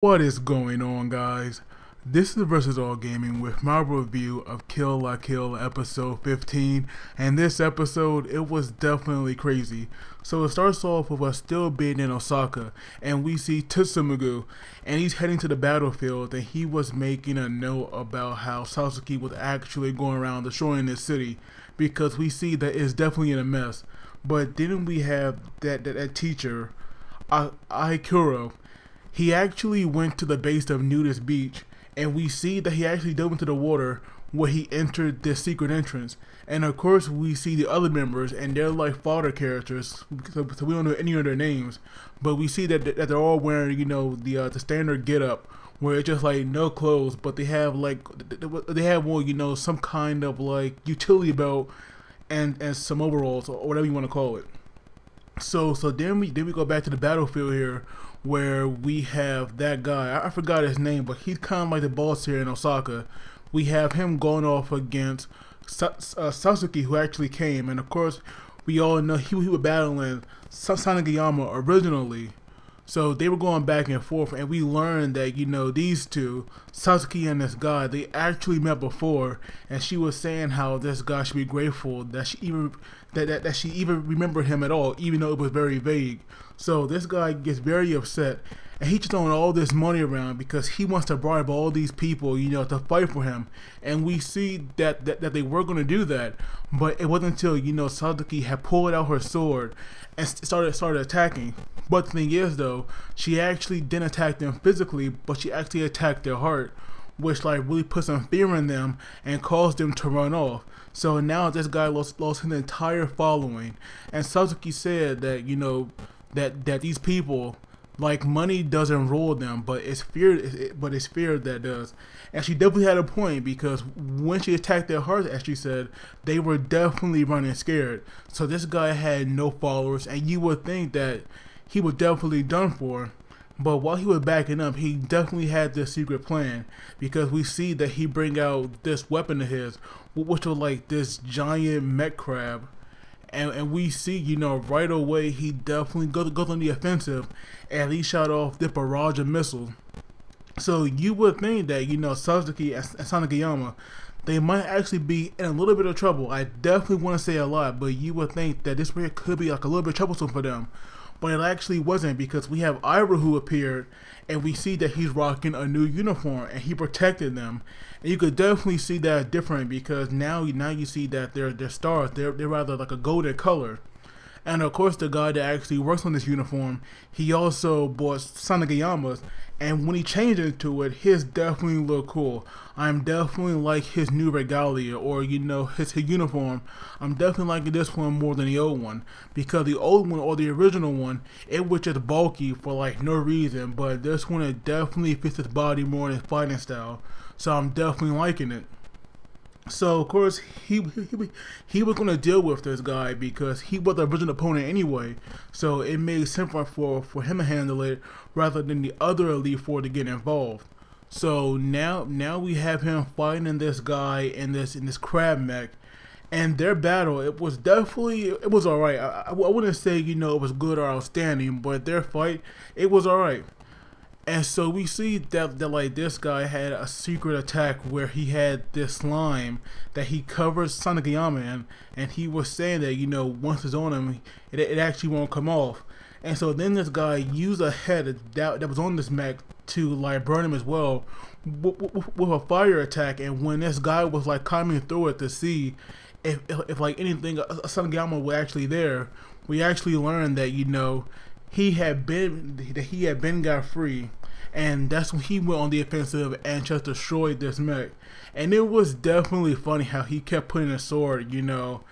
What is going on, guys? This is Versus All Gaming with my review of Kill La Kill episode 15, and this episode, it was definitely crazy. So it starts off with us still being in Osaka, and we see Tsumagu, and he's heading to the battlefield, and he was making a note about how Sasuke was actually going around destroying this city, because we see that it's definitely in a mess. But then we have that teacher, Aikuro. He actually went to the base of Nudist beach, and we see that he actually dove into the water where he entered this secret entrance. And of course we see the other members, and they're like fodder characters, so we don't know any of their names, but we see that they're all wearing, you know, the standard get up, where it's just like no clothes, but they have well, you know, some kind of like utility belt and some overalls or whatever you want to call it. So then we go back to the battlefield here, where we have that guy, I forgot his name, but he's kind of like the boss here in Osaka. We have him going off against Sasuke, who actually came, and of course we all know he was battling Sanagayama originally. So they were going back and forth, and we learned that, you know, these two, Sasuke and this guy, they actually met before, and she was saying how this guy should be grateful that she even that she even remembered him at all, even though it was very vague. So this guy gets very upset, and he's just throwing all this money around because he wants to bribe all these people, you know, to fight for him. And we see that they were going to do that, but it wasn't until, you know, Sasuke had pulled out her sword and started attacking. But the thing is, though, she actually didn't attack them physically, but she actually attacked their heart, which like really put some fear in them and caused them to run off. So now this guy lost his entire following, and Sasuke said that, you know, that these people, like, money doesn't rule them, but it's fear that does. And she definitely had a point, because when she attacked their hearts, as she said, they were definitely running scared. So this guy had no followers, and you would think that he was definitely done for. But while he was backing up, he definitely had this secret plan, because we see that he bring out this weapon of his, which was like this giant mech crab. And we see, you know, right away he definitely goes on the offensive, and he shot off the barrage of missiles. So you would think that, you know, Sasuke and Sanagayama, they might actually be in a little bit of trouble. I definitely want to say a lot, but you would think that this really could be like a little bit troublesome for them. But it actually wasn't, because we have Ira who appeared, and we see that he's rocking a new uniform, and he protected them. And you could definitely see that different, because now you see that their stars, they're rather like a golden color. And of course the guy that actually works on this uniform, he also bought Sanagayama's, and when he changed into it, his definitely look cool. I'm definitely like his new regalia, or, you know, his uniform. I'm definitely liking this one more than the old one, because the old one, or the original one, it was just bulky for like no reason, but this one, it definitely fits his body more in his fighting style. So I'm definitely liking it. So of course he was gonna deal with this guy, because he was the original opponent anyway. So it made sense for him to handle it rather than the other Elite Four to get involved. So now we have him fighting this guy in this crab mech, and their battle, it was alright. I wouldn't say, you know, it was good or outstanding, but their fight, it was alright. And so we see that like this guy had a secret attack where he had this slime that he covers Sanagayama in, and he was saying that, you know, once it's on him, it actually won't come off. And so then this guy used a head that was on this mech to like burn him as well with a fire attack. And when this guy was like coming through it to see if like anything Sanagayama was actually there, we actually learned that, you know, he had been got free, and that's when he went on the offensive and just destroyed this mech. And it was definitely funny how he kept putting a sword, you know,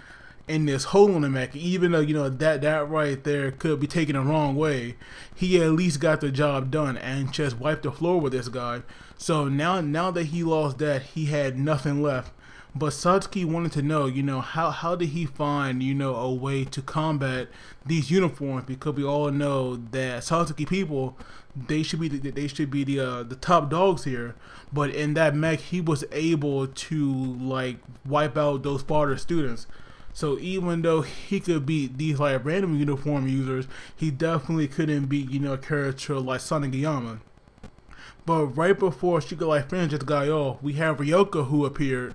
in this hole in the mech, even though, you know, that right there could be taken the wrong way. He at least got the job done and just wiped the floor with this guy. So now that he lost that, he had nothing left. But Sasuke wanted to know, you know, how did he find, you know, a way to combat these uniforms, because we all know that Sasuke people, they should be the top dogs here. But in that mech, he was able to like wipe out those fodder students. So even though he could beat these like random uniform users, he definitely couldn't beat, you know, a character like Sanagayama. But right before she could like finish this guy off, we have Ryoko who appeared.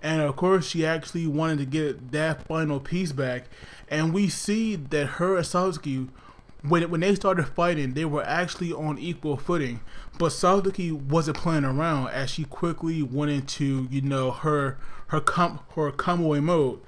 And of course, she actually wanted to get that final piece back. And we see that her and Sasuke, when they started fighting, they were actually on equal footing. But Sasuke wasn't playing around, as she quickly went into, you know, her combo mode.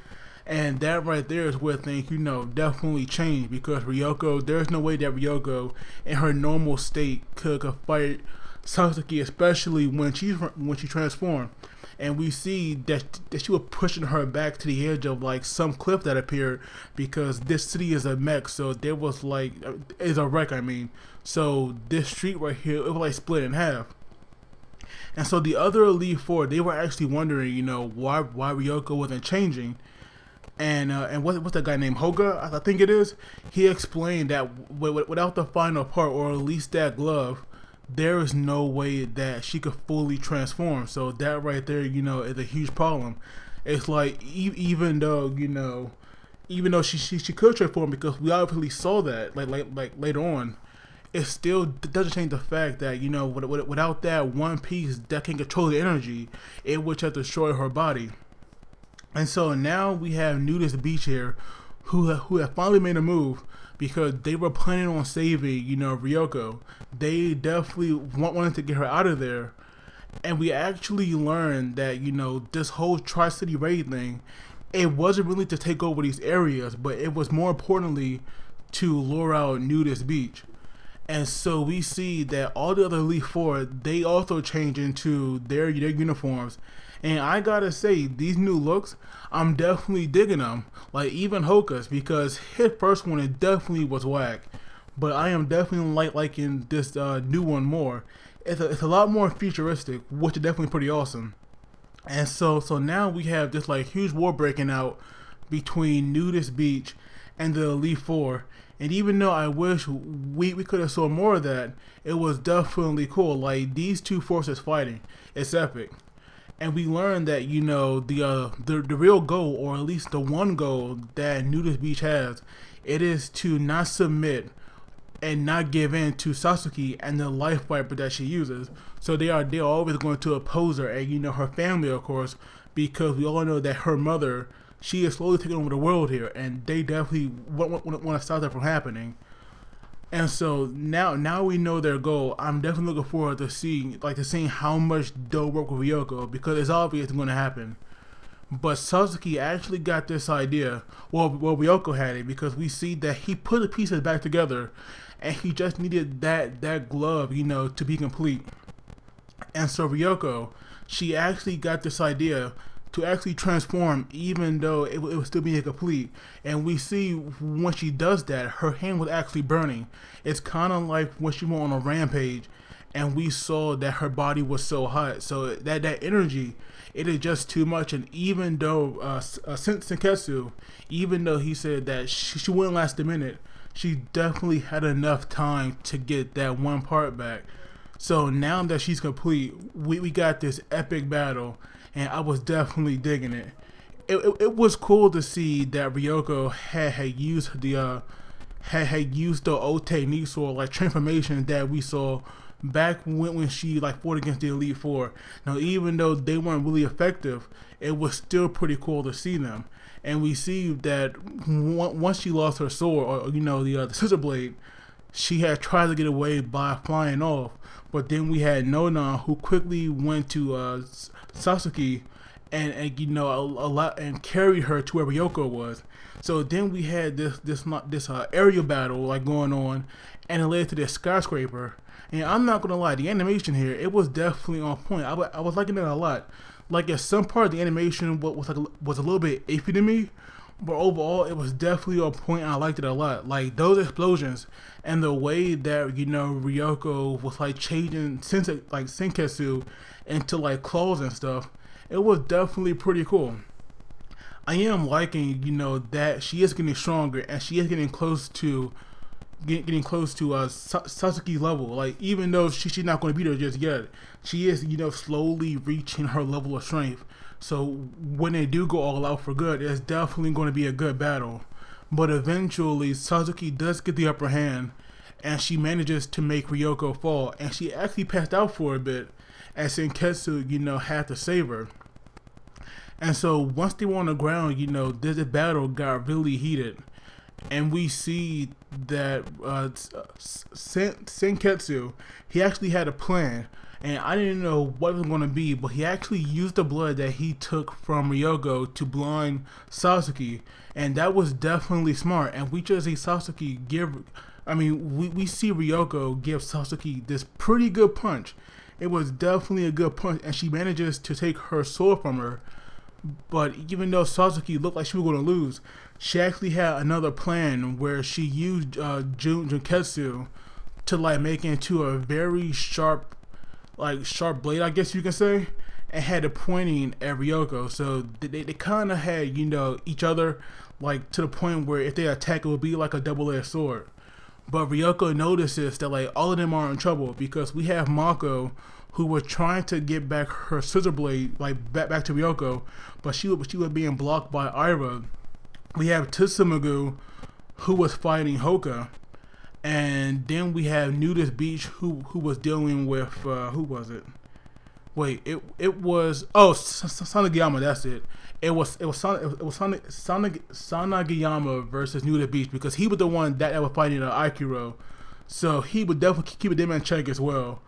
And that right there is where things, you know, definitely changed, because Ryoko, there's no way that Ryoko in her normal state could fight Sasuke, especially when she transformed. And we see that she was pushing her back to the edge of like some cliff that appeared, because this city is a mech, so there was like, is a wreck, I mean. So this street right here, it was like split in half. And so the other Elite Four, they were actually wondering, you know, why Ryoko wasn't changing. And what's that guy named Hoga, I think it is? He explained that without the final part, or at least that glove, there is no way that she could fully transform. So that right there, you know, is a huge problem. It's like, even though, you know, even though she could transform, because we obviously saw that like later on, it still doesn't change the fact that, you know, without that one piece that can control the energy, it would have destroyed her body. And so now we have Nudist Beach here, who have finally made a move, because they were planning on saving, you know, Ryoko. They definitely wanted to get her out of there. And we actually learned that, you know, this whole Tri-City raid thing, it wasn't really to take over these areas, but it was more importantly to lure out Nudist Beach. And so we see that all the other Elite Four, they also change into their uniforms. And I gotta say, these new looks, I'm definitely digging them. Like even Hoka's, because his first one, it definitely was whack. But I am definitely liking this new one more. It's a lot more futuristic, which is definitely pretty awesome. And so now we have this like huge war breaking out between Nudist Beach and the Elite Four. And even though I wish we could have saw more of that, it was definitely cool. Like these two forces fighting, it's epic. And we learned that, you know, the real goal, or at least the one goal that Nudist Beach has, it is to not submit and not give in to Sasuke and the life viper that she uses. So they're always going to oppose her, and, you know, her family, of course, because we all know that her mother, she is slowly taking over the world here, and they definitely want to stop that from happening. And so now we know their goal. I'm definitely looking forward to seeing how much they'll work with Ryoko, because it's obvious it's going to happen. But Sasuke actually got this idea. Well, Ryoko had it, because we see that he put the pieces back together, and he just needed that glove, you know, to be complete. And so Ryoko, she actually got this idea to actually transform, even though it was still being incomplete. And we see when she does that, her hand was actually burning. It's kind of like when she went on a rampage, and we saw that her body was so hot. So that energy, it is just too much. And even though Senketsu, even though he said that she wouldn't last a minute, she definitely had enough time to get that one part back. So now that she's complete, we got this epic battle, and I was definitely digging it. It was cool to see that Ryoko had used the old techniques, or like transformation that we saw back when she like fought against the Elite Four. Now, even though they weren't really effective, it was still pretty cool to see them. And we see that once she lost her sword, or, you know, the scissor blade, she had tried to get away by flying off. But then we had Nonan, who quickly went to Sasuke and you know, and carried her to where Ryoko was. So then we had this aerial battle like going on, and it led to this skyscraper. And I'm not gonna lie, the animation here, it was definitely on point. I was liking it a lot. Like at some part, the animation was a little bit iffy to me, but overall it was definitely on point. And I liked it a lot. Like those explosions and the way that, you know, Ryoko was like changing Senketsu into like claws and stuff, it was definitely pretty cool. I am liking, you know, that she is getting stronger, and she is getting close to Sasuke's level. Like even though she's not going to beat her just yet, she is, you know, slowly reaching her level of strength. So when they do go all out for good, it's definitely going to be a good battle. But eventually Sasuke does get the upper hand, and she manages to make Ryoko fall, and she actually passed out for a bit, and Senketsu, you know, had to save her. And so once they were on the ground, you know, this battle got really heated, and we see that Senketsu, he actually had a plan, and I didn't know what it was going to be, but he actually used the blood that he took from Ryoko to blind Sasuke, and that was definitely smart. And we just see Sasuke give, we see Ryoko give Sasuke this pretty good punch. It was definitely a good punch, and she manages to take her sword from her. But even though Sasuke looked like she was going to lose, she actually had another plan where she used Junketsu to like make it into a very sharp blade, I guess you can say, and had it pointing at Ryoko. So they kind of had, you know, each other, like to the point where if they attack, it would be like a double-edged sword. But Ryoko notices that like all of them are in trouble, because we have Mako, who was trying to get back her scissor blade, like back to Ryoko, but she was being blocked by Ira. We have Tsumagu, who was fighting Hoka, and then we have Nudist Beach, who was dealing with who was it? Wait, it was Sanagiyama. That's it. It was Sanagiyama versus Nudist Beach, because he was the one that was fighting Aikiro, so he would definitely keep them in check as well.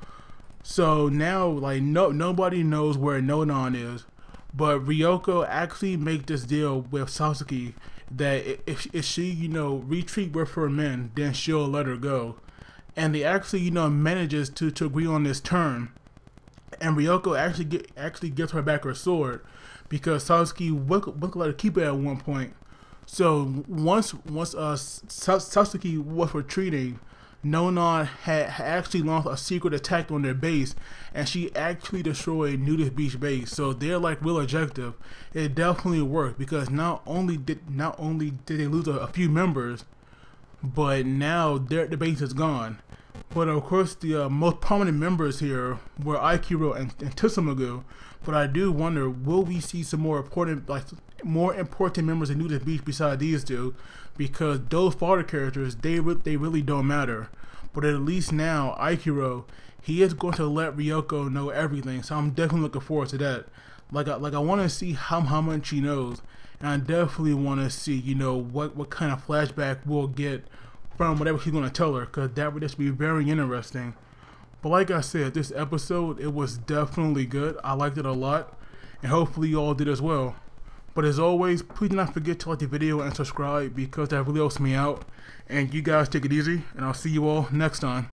So now, like, nobody knows where Nonan is, but Ryoko actually make this deal with Sasuke that if she, you know, retreat with her men, then she'll let her go. And they actually, you know, manages to agree on this term. And Ryoko actually gives her back her sword, because Sasuke would let her keep it at one point. So once Sasuke was retreating, Nonan had actually launched a secret attack on their base, and she actually destroyed Nudist Beach base. So their like real objective, it definitely worked, because not only did they lose a few members, but now the base is gone. But of course, the most prominent members here were Aikiro and Tsumagu. But I do wonder, will we see some more important members of Nudist Beach besides these two? Because those fodder characters, they really don't matter. But at least now, Aikiro, he is going to let Ryoko know everything. So I'm definitely looking forward to that. Like I want to see how much she knows, and I definitely want to see, you know, what kind of flashback we'll get from whatever she's going to tell her, because that would just be very interesting. But like I said, this episode, it was definitely good. I liked it a lot, and hopefully you all did as well. But as always, please do not forget to like the video and subscribe, because that really helps me out. And you guys take it easy, and I'll see you all next time.